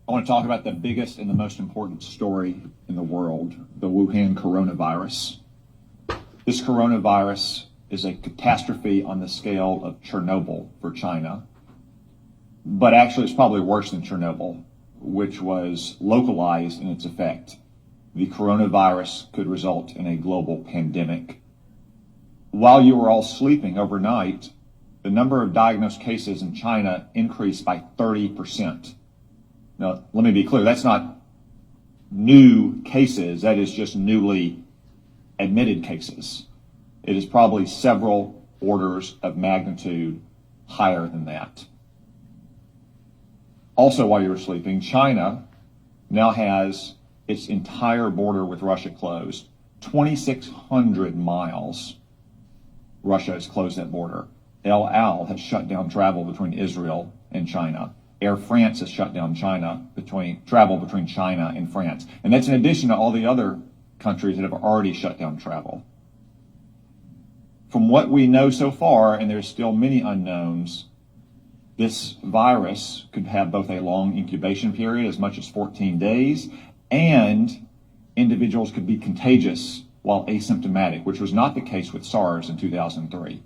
I want to talk about the biggest and the most important story in the world, the Wuhan coronavirus. This coronavirus is a catastrophe on the scale of Chernobyl for China, but actually it's probably worse than Chernobyl, which was localized in its effect. The coronavirus could result in a global pandemic. While you were all sleeping overnight, the number of diagnosed cases in China increased by 30%. Now, let me be clear, that's not new cases, that is just newly admitted cases. It is probably several orders of magnitude higher than that. Also, while you were sleeping, China now has its entire border with Russia closed. 2,600 miles, Russia has closed that border. El Al has shut down travel between Israel and China. Air France has shut down travel between China and France. And that's in addition to all the other countries that have already shut down travel. From what we know so far, and there's still many unknowns, this virus could have both a long incubation period, as much as 14 days, and individuals could be contagious while asymptomatic, which was not the case with SARS in 2003.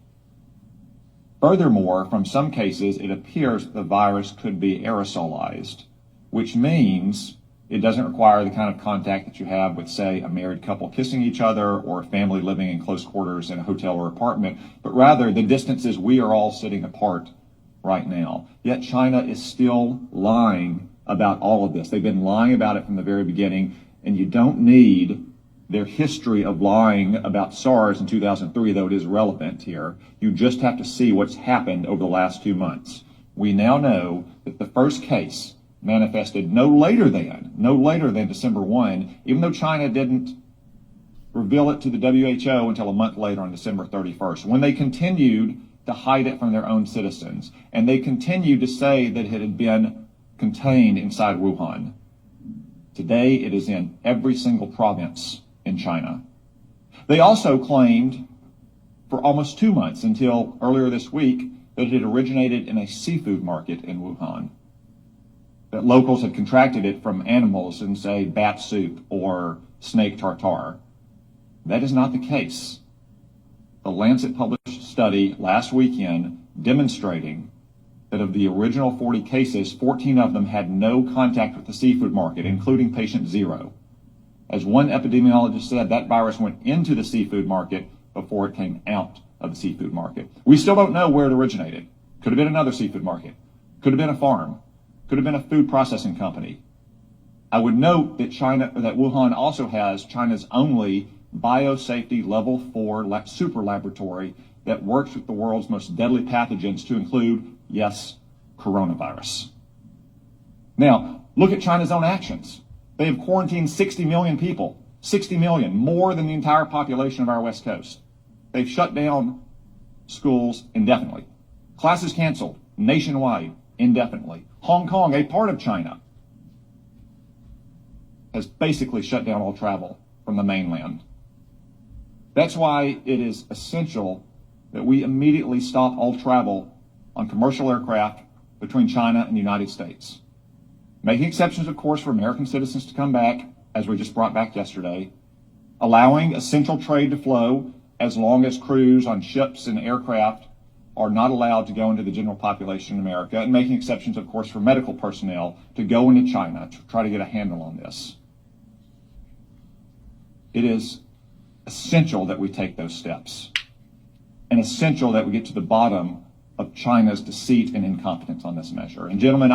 Furthermore, from some cases, it appears that the virus could be aerosolized, which means it doesn't require the kind of contact that you have with, say, a married couple kissing each other or a family living in close quarters in a hotel or apartment, but rather the distances we are all sitting apart right now. Yet China is still lying about all of this. They've been lying about it from the very beginning, and you don't need their history of lying about SARS in 2003, though it is relevant here. You just have to see what's happened over the last 2 months. We now know that the first case manifested no later than December 1, even though China didn't reveal it to the WHO until a month later on December 31st, when they continued to hide it from their own citizens. And they continued to say that it had been contained inside Wuhan. Today, it is in every single province in China. They also claimed for almost 2 months, until earlier this week, that it had originated in a seafood market in Wuhan, that locals had contracted it from animals in, say, bat soup or snake tartare. That is not the case. The Lancet published a study last weekend demonstrating that of the original 40 cases, 14 of them had no contact with the seafood market, including patient 0. As one epidemiologist said, that virus went into the seafood market before it came out of the seafood market. We still don't know where it originated. Could have been another seafood market. Could have been a farm. Could have been a food processing company. I would note that Wuhan also has China's only biosafety level 4 super laboratory that works with the world's most deadly pathogens, to include, yes, coronavirus. Now, look at China's own actions. They have quarantined 60 million people, 60 million, more than the entire population of our West Coast. They've shut down schools indefinitely. Classes canceled nationwide indefinitely. Hong Kong, a part of China, has basically shut down all travel from the mainland. That's why it is essential that we immediately stop all travel on commercial aircraft between China and the United States. Making exceptions, of course, for American citizens to come back, as we just brought back yesterday. Allowing essential trade to flow as long as crews on ships and aircraft are not allowed to go into the general population in America. And making exceptions, of course, for medical personnel to go into China to try to get a handle on this. It is essential that we take those steps. And essential that we get to the bottom of China's deceit and incompetence on this measure. And gentlemen,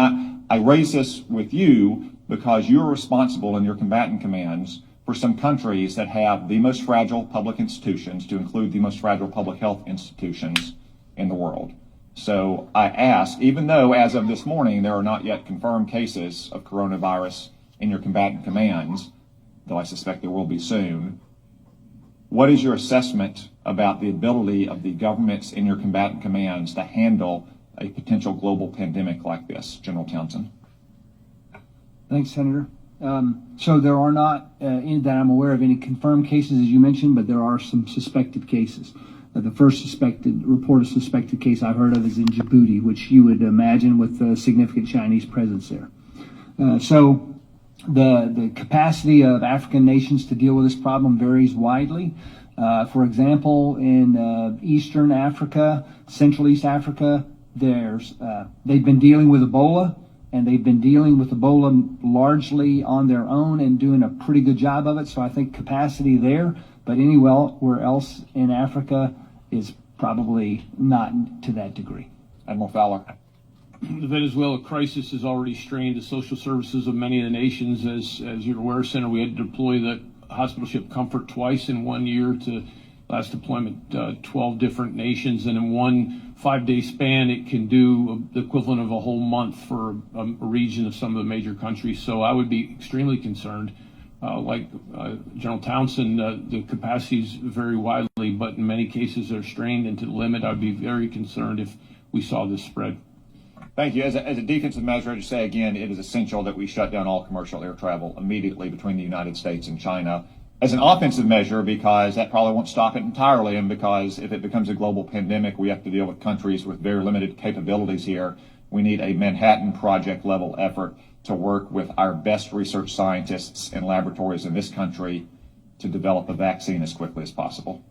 I raise this with you because you're responsible in your combatant commands for some countries that have the most fragile public institutions, to include the most fragile public health institutions in the world. So I ask, even though as of this morning there are not yet confirmed cases of coronavirus in your combatant commands, though I suspect there will be soon, what is your assessment about the ability of the governments in your combatant commands to handle a potential global pandemic like this? General Townsend. Thanks, Senator. So there are not, that I'm aware of, any confirmed cases, as you mentioned, but there are some suspected cases. The first report of suspected case I've heard of is in Djibouti, which you would imagine with a significant Chinese presence there. So the capacity of African nations to deal with this problem varies widely. For example, in Eastern Africa, Central East Africa, they've been dealing with Ebola, and they've been dealing with Ebola largely on their own and doing a pretty good job of it. So I think capacity there, but anywhere else in Africa is probably not to that degree. Admiral Fowler. The Venezuela crisis has already strained the social services of many of the nations. As you're aware, Senator, we had to deploy the hospital ship Comfort twice in 1 year. To last deployment, 12 different nations, and in one 5-day span, it can do the equivalent of a whole month for a region of some of the major countries. So I would be extremely concerned. Like General Townsend, the capacities vary widely, but in many cases they're strained, and to the limit, I'd be very concerned if we saw this spread. Thank you. As a defensive measure, I just say again, it is essential that we shut down all commercial air travel immediately between the United States and China. As an offensive measure, because that probably won't stop it entirely, and because if it becomes a global pandemic, we have to deal with countries with very limited capabilities here. We need a Manhattan Project level effort to work with our best research scientists and laboratories in this country to develop a vaccine as quickly as possible.